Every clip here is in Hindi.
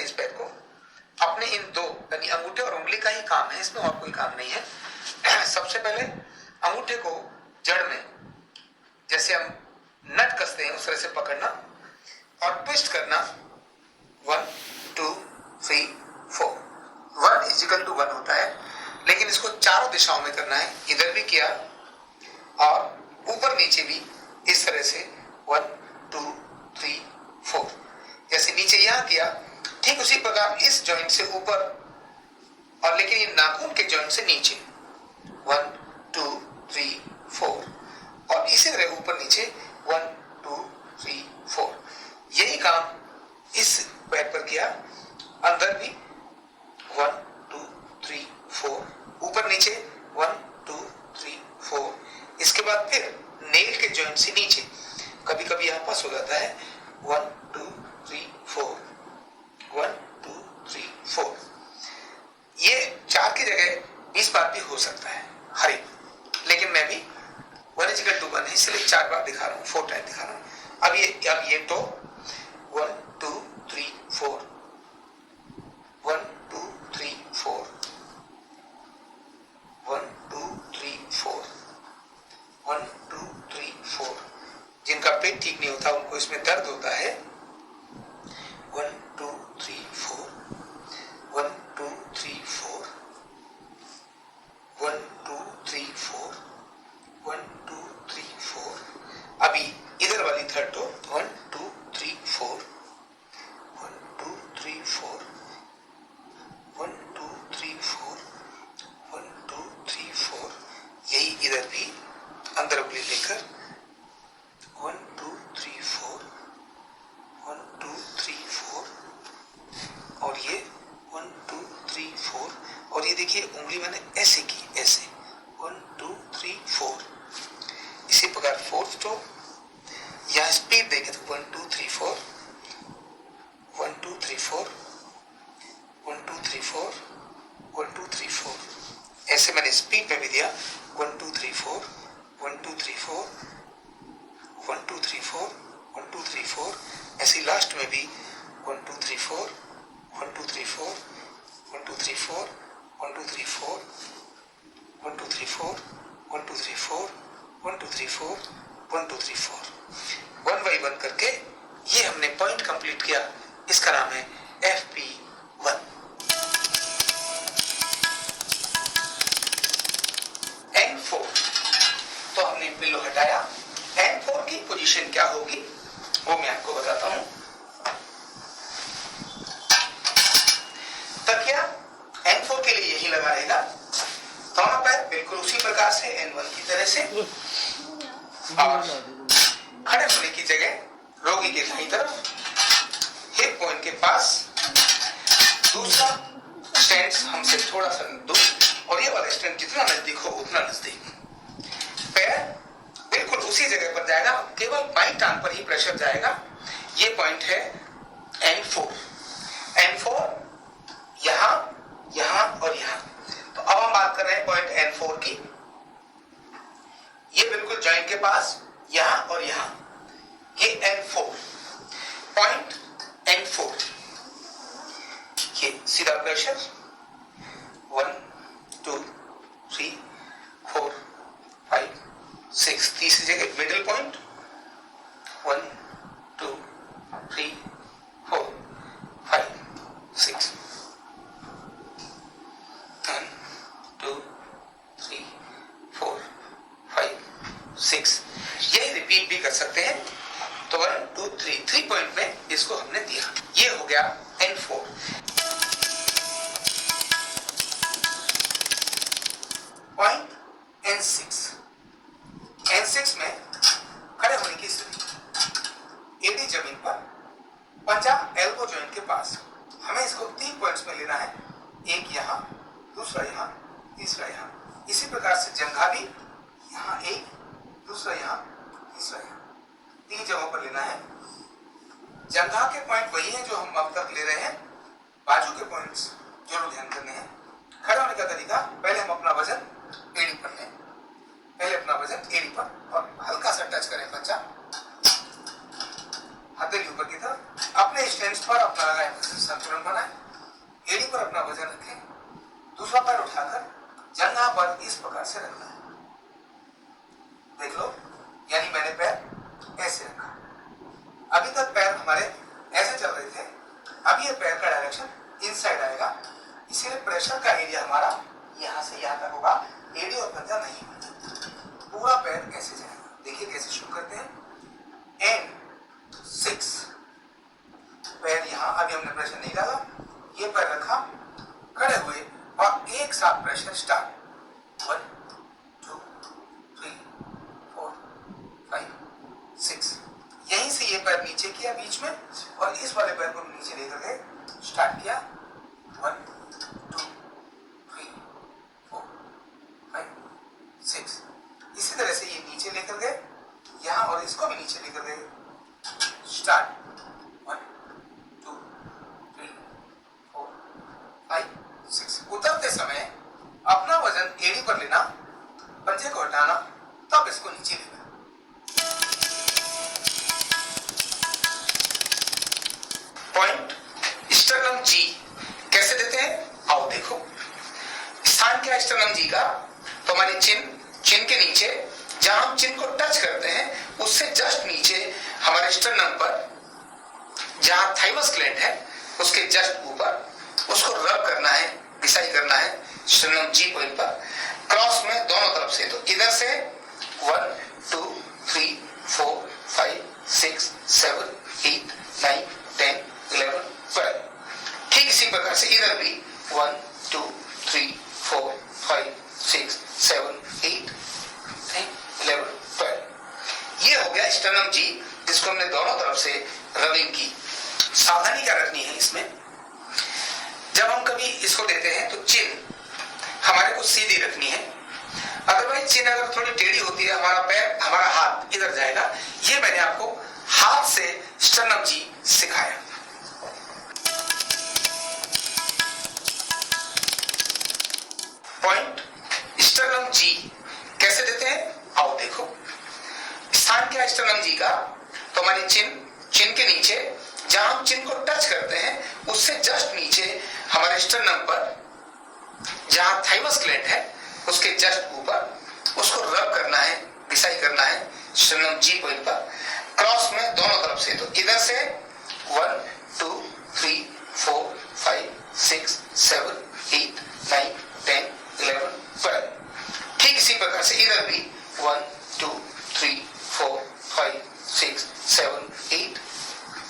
इस पैर को अपने इन दो यानी अंगूठे और उंगली का ही काम है, इसमें और कोई काम नहीं है। सबसे पहले अंगूठे को जड़ में जैसे हम नट कसते हैं उस तरह से पकड़ना और ट्विस्ट करना 1 2 3 4। 1 = 1 होता है, लेकिन इसको चारों दिशाओं में करना है। इधर भी किया और ऊपर नीचे भी इस तरह से 1 2 3 4। जैसे नीचे यहां किया ठीक उसी प्रकार इस जॉइंट से ऊपर और लेकिन ये नाखून के जॉइंट से नीचे 1 2 3 4 और इसी तरह ऊपर नीचे 1 2 3 4। यही काम इस पैर पर किया, अंदर भी 1 2 3 4, ऊपर नीचे 1 2 3 4। इसके बाद फिर नेल के जॉइंट से नीचे कभी कभी यहां पास हो जाता है 1 2 3 4 1 2 3 4। ये 4 की जगह 20 बार भी हो सकता है हर एक, लेकिन मैं भी 1 = 1 है इसलिए 4 बार दिखा रहा हूँ, 4 टाइम दिखा रहा हूँ। अब ये तो 1 2 3 4 1 2 3 4 1 2 3 4 1 2 3 4। जिनका पेट ठीक नहीं होता उनको इसमें दर्द होता है। 1 2 3 4 1 2 3 4 1 2 3 4 1 2 3 4। अभी इधर वाली थर्ड तो 1 2 3 4 1 2 3 4 1 2 3 4 1 2 3 4। यही इधर भी अंदर उंगली लेकर 1 2 3 4 1 2 3 4 और ये 1 2 3 4 और ये देखिए उंगली मैंने ऐसे की, ऐसे 1 2 3 4। इसी प्रकार फोर्थ तो यहाँ स्पीड देखें तो 1 2 3 4 1 2 3 4 1 2 3 4 1 2 3 4। ऐसे मैंने स्पीड में भी दिया 1 2 3 4 1 2 3 4 1 2 3 4 1 2 3 4। ऐसे लास्ट में भी 1 2 3 4 1 2 3 4 1 2 3 4 1 2 3 4 1 2 3 4 1 2 3 4 1 2 3 4 1 2 3 4। 1 by 1 करके ये हमने पॉइंट कंप्लीट किया। इसका नाम है FP1। N4 तो हमने पिलो हटाया। N4 की पोजीशन क्या होगी वो मैं आपको बताता हूं। तकिया N4 के लिए यही लगा रहेगा। दोनों पैर बिल्कुल उसी प्रकार से N1 की तरह से और खड़े होने की जगह रोगी के दाईं तरफ हिप पॉइंट के पास। दूसरा स्टैंड हमसे थोड़ा सा दूर और ये वाला स्टैंड जितना नजदीक हो उतना नजदीक। पैर बिल्कुल उसी जगह पर जाएगा, केवल बाईं टांग पर ही प्रेशर जाएगा। ये पॉइंट है N4। N4 यहां, यहां और यहां। तो अब हम बात कर रहे हैं पॉइंट N4 की। ये बिल्कुल जॉइंट के पास यहां और यहां, ये N4 पॉइंट N4। ये सीधा प्रेशर 1 2 3 4 5 6। तीसरी जगह मिडिल पॉइंट 1 2 3 4 5 6 1 2 3 4 5 6। ये रिपीट भी कर सकते हैं। तो 1 2 3 पॉइंट में इसको हमने दिया। ये हो गया N4। Point N6। N6 में खड़े होने की स्थिति, एडी जमीन पर, पंजा एल्बो जॉइंट के पास। हमें इसको 3 पॉइंट्स में लेना है, एक यहाँ, दूसरा यहाँ, तीसरा यहाँ। इसी प्रकार से जंघा भी यहाँ एक, दूसरा यहाँ, तीसरा यहाँ, 3 जगहों पर लेना है। जंघा के पॉइंट वही है जो हम अब तक ले रहे हैं। बाजू के पॉइंट्स जरूर ध्यान करने हैं। खड़े होने का तरीका, पहले हम अपना वजन एड़ी पर लें, पहले अपना वजन एड़ी पर और हल्का सा टच करें पंजा, हथेली ऊपर की तरफ। अपने स्टैंड पर अपना संतुलन बनाएं। और इस प्रकार से रखना है। देख लो, यानी मैंने पैर ऐसे रखा। अभी तक पैर हमारे ऐसे चल रहे थे, अब ये पैर का डायरेक्शन इनसाइड आएगा, इसीलिए प्रेशर का एरिया हमारा यहां से यहां तक होगा, एडी और पंजा नहीं होगा। पूरा पैर ऐसे जाएगा। देखिए कैसे शुरू करते हैं। N6 पैर यहां, अभी हमने प्रेशर नहीं डाला, ये पैर रखा, खड़े हुए और एक साथ प्रेशर स्टार्ट। 1 2 3 4 5 6। यहीं से ये पैर नीचे किया बीच में और इस वाले पैर को नीचे लेकर के स्टार्ट किया। 1 2 3 4 5 6। इसी तरह से ये नीचे लेकर गए यहां और इसको भी नीचे लेकर गए। स्टार्ट 1 2 3 4 5 6। उतरते समय अपना वजन एड़ी पर लेना, पंजे को हटाना, तब इसको नीचे लेना। पॉइंट स्टर्नम जी कैसे देते हैं, आओ देखो। स्थान क्या है स्टर्नम जी का, तो हमारी चिन के नीचे, जहां हम चिन को टच करते हैं उससे जस्ट नीचे हमारे स्टर्नम पर, जहां थाइमस ग्लैंड है उसके जस्ट ऊपर, उसको रब करना है, घिसाई करना है स्टर्नम जी पॉइंट पर, क्रॉस में दोनों तरफ से। तो इधर से 1 2 3 4 5 6 7 8 9 10 11 12। ठीक इसी प्रकार से इधर भी 1 2 3 4 5 6 7 8 9 11 12। ये हो गया स्टर्नम जी, जिसको हमने दोनों तरफ से रबिंग की। सावधानी क्या रखनी है इसमें, जब हम कभी इसको देते हैं तो चिन हमारे को सीधी रखनी है। अदरवाइज चिन अगर थोड़ी टेढ़ी होती है, हमारा पैर, हमारा हाथ इधर जाएगा। ये मैंने आपको हाथ से स्टर्नम जी सिखाया। पॉइंट स्टर्नम जी कैसे देते हैं, आओ देखो। स्थान क्या है स्टर्नम जी का, तो हमारी चिन के नीचे, जहां हम चिन को टच करते हैं उससे जस्ट नीचे हमारे स्टर्नम पर, जहां थाइमस ग्लैंड है उसके जस्ट ऊपर, उसको रब करना है, घिसाई करना है स्टर्नम जी पॉइंट पर, क्रॉस में दोनों तरफ से। तो इधर से 1 2 3 4 5 6 7 8 9 10 11 12। ठीक इसी प्रकार से इधर भी 1 2 3 4 5 6 7 8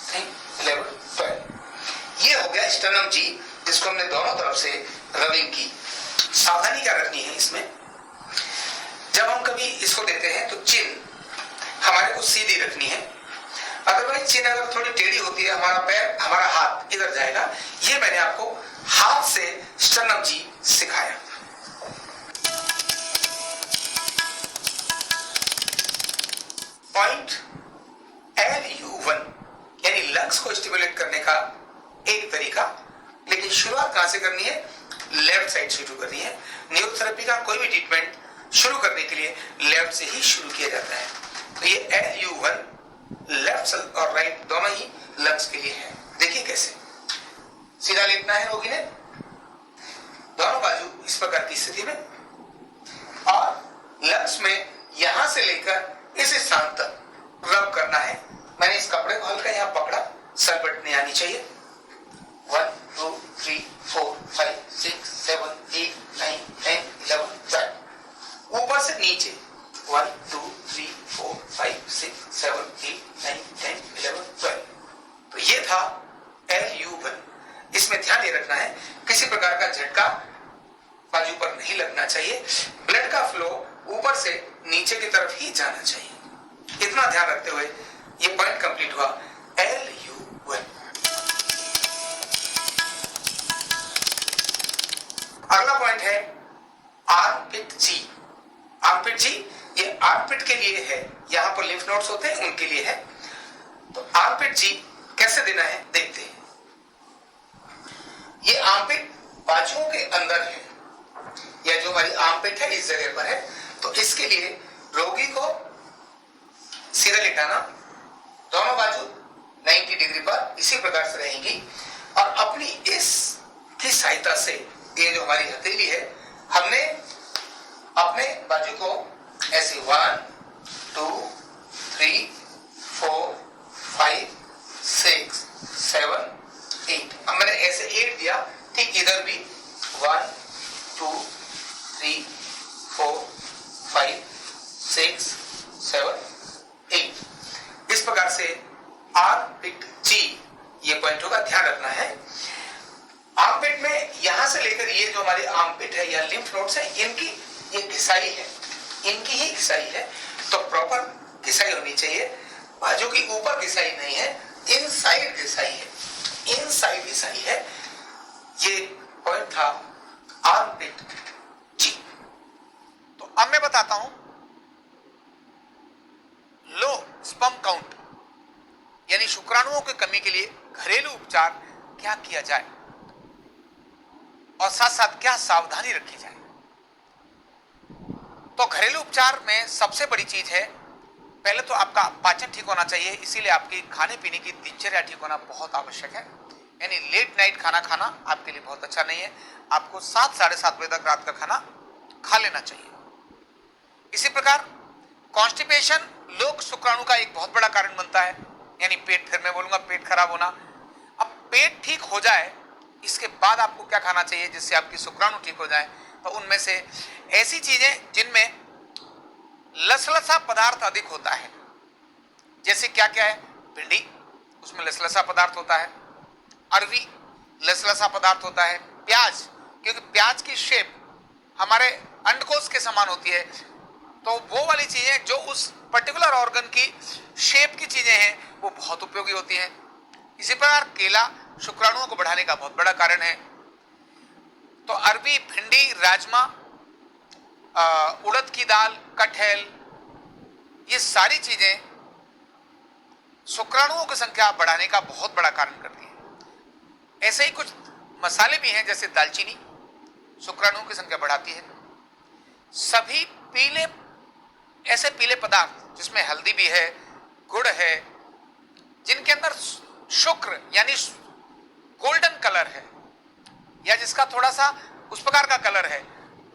9 11 12। ये हो गया स्टर्नम जी, जिसको हमने दोनों तरफ से रबिंग की। सावधानी क्या रखनी है इसमें, जब हम कभी इसको देते हैं तो चिन हमारे को सीधी रखनी है। अदरवाइज चिन अगर थोड़ी टेढ़ी होती है, हमारा पैर, हमारा हाथ इधर जाएगा। ये मैंने आपको हाथ से स्टर्नम जी सिखाया। पॉइंट LU1 यानी लंग्स को स्टिमुलेट करने का एक तरीका, लेकिन शुरुआत कहां से करनी है, लेफ्ट साइड से शुरू करनी है। न्यूरोथेरेपी का कोई भी ट्रीटमेंट शुरू करने के लिए लेफ्ट से ही शुरू किया जाता है। तो ये LU1 लेफ्ट और राइट दोनों ही लंग्स के लिए है। देखिए कैसे सीधा लेटना है रोगी ने, दोनों बाजू इस प्रकार की स्थिति में, और लंग्स में यहां से लेकर इस स्थान तक रब करना है। मैंने इस कपड़े को हल्का यहां पकड़ा, सलबट नहीं आनी चाहिए। 1 2 3 4 5 6 7 8 9 10 11 12। ऊपर से नीचे 1 2 3 4 5 6 7 8 9 10 11 12। तो ये था LU1। इसमें ध्यान ये रखना है, किसी प्रकार का झटका बाजू पर नहीं लगना चाहिए। ब्लड का फ्लो ऊपर से नीचे की तरफ ही जाना चाहिए। इतना ध्यान रखते हुए ये पॉइंट कंप्लीट हुआ LU1। अगला पॉइंट है आर्मपिट जी। आर्मपिट जी ये आर्मपिट के लिए है, यहां पर लिम्फ नोड्स होते हैं उनके लिए है। तो आर्मपिट जी कैसे देना है देखते हैं। ये आर्मपिट बाजुओं के अंदर है, या जो हमारी आर्मपिट है इस जगह पर है। तो इसके लिए रोगी को सीधा लेटाना, दोनों बाजू 90 डिग्री पर इसी प्रकार से रहेंगी, और अपनी इस की सहायता से, ये जो हमारी हथेली है, हमने अपने बाजू को ऐसे 1 2 3 4 5 6 7 8, अब मैंने ऐसे 8 दिया, ठीक इधर भी 1 2 3 4 5 6 7 8, इस प्रकार से आर्मपिट जी ये पॉइंट होगा, ध्यान रखना है। आर्मपिट में यहां से लेकर ये जो हमारी आर्मपिट है या लिम्फ नोड्स है, इनकी ये घिसाई है, इनकी ही घिसाई है, तो प्रॉपर घिसाई होनी चाहिए। बाजू की ऊपर घिसाई नहीं है, इनसाइड घिसाई है, इनसाइड घिसाई है। ये पॉइंट था आर्मपिट जी। तो अब मैं बताता हूं लो स्पर्म काउंट यानी शुक्राणुओं की कमी के लिए घरेलू उपचार क्या किया जाए और साथ साथ क्या सावधानी रखी जाए। तो घरेलू उपचार में सबसे बड़ी चीज है, पहले तो आपका पाचन ठीक होना चाहिए, इसीलिए आपकी खाने पीने की दिनचर्या ठीक होना बहुत आवश्यक है। यानी लेट नाइट खाना खाना आपके लिए बहुत अच्छा नहीं है, आपको 7 साढ़े 7 बजे तक रात का खाना खा लेना चाहिए। इसी प्रकार कॉन्स्टिपेशन लोक शुक्राणु का एक बहुत बड़ा कारण बनता है, यानी पेट, फिर मैं बोलूंगा पेट खराब होना। अब पेट ठीक हो जाए, इसके बाद आपको क्या खाना चाहिए जिससे आपकी शुक्राणु ठीक हो जाए, तो उनमें से ऐसी चीजें जिनमें लसलसा पदार्थ अधिक होता है, जैसे क्या क्या है, भिंडी उसमें लसलसा पदार्थ होता है, अरवी लसलसा पदार्थ होता है, प्याज क्योंकि प्याज की शेप हमारे अंडकोश के समान होती है, तो वो वाली चीजें जो उस पर्टिकुलर ऑर्गन की शेप की चीजें हैं वो बहुत उपयोगी होती हैं। इसी प्रकार केला शुक्राणुओं को बढ़ाने का बहुत बड़ा कारण है। तो अरबी, भिंडी, राजमा, उड़द की दाल, कटहल, ये सारी चीजें शुक्राणुओं की संख्या बढ़ाने का बहुत बड़ा कारण करती है। ऐसे ही कुछ मसाले भी हैं जैसे दालचीनी शुक्राणुओं की संख्या बढ़ाती है। सभी पीले, ऐसे पीले पदार्थ जिसमें हल्दी भी है, गुड़ है, जिनके अंदर शुक्र यानी गोल्डन कलर है या जिसका थोड़ा सा उस प्रकार का कलर है,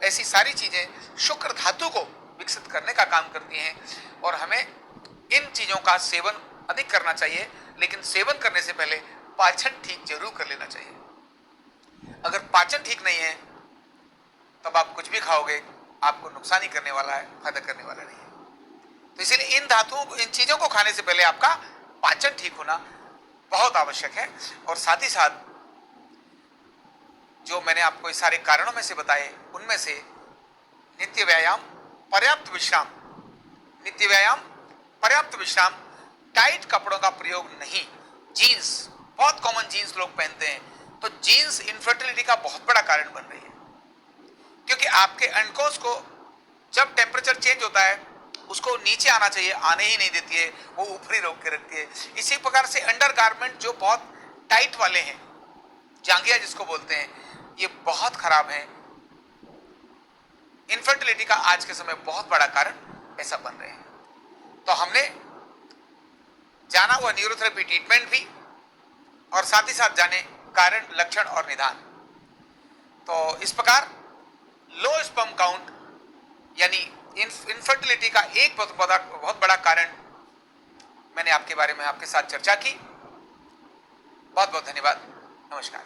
ऐसी सारी चीजें शुक्र धातु को विकसित करने का काम करती हैं और हमें इन चीजों का सेवन अधिक करना चाहिए, लेकिन सेवन करने से पहले पाचन ठीक जरूर कर लेना चाहिए। अगर पाचन ठीक नहीं है तब आप कुछ भी खाओगे आपको नुकसान ही करने वाला है, फायदा करने वाला नहीं है। तो इसीलिए इन धातुओं को, इन चीजों को खाने से पहले आपका पाचन ठीक होना बहुत आवश्यक है। और साथ ही साथ जो मैंने आपको इस सारे कारणों में से बताए, उनमें से नित्य व्यायाम, पर्याप्त विश्राम, नित्य व्यायाम, पर्याप्त विश्राम, टाइट कपड़ों का प्रयोग नहीं, जीन्स, बहुत कॉमन जीन्स लोग पहनते हैं, तो जीन्स इनफर्टिलिटी का बहुत बड़ा कारण बन रही है, क्योंकि आपके अंडकोश को जब टेम्परेचर चेंज होता है उसको नीचे आना चाहिए, आने ही नहीं देती है, वो ऊपरी रोक के रखती है। इसी प्रकार से अंडर गारमेंट जो बहुत टाइट वाले हैं, जांघिया जिसको बोलते हैं, ये बहुत खराब है। इनफर्टिलिटी का आज के समय बहुत बड़ा कारण ऐसा बन रहे हैं। तो हमने जाना हुआ न्यूरोथेरेपी ट्रीटमेंट भी और साथ ही साथ जाने कारण, लक्षण और निदान। तो इस प्रकार लो स्पर्म काउंट यानी इनफर्टिलिटी का एक बहुत बड़ा कारण मैंने आपके बारे में आपके साथ चर्चा की। बहुत बहुत धन्यवाद, नमस्कार।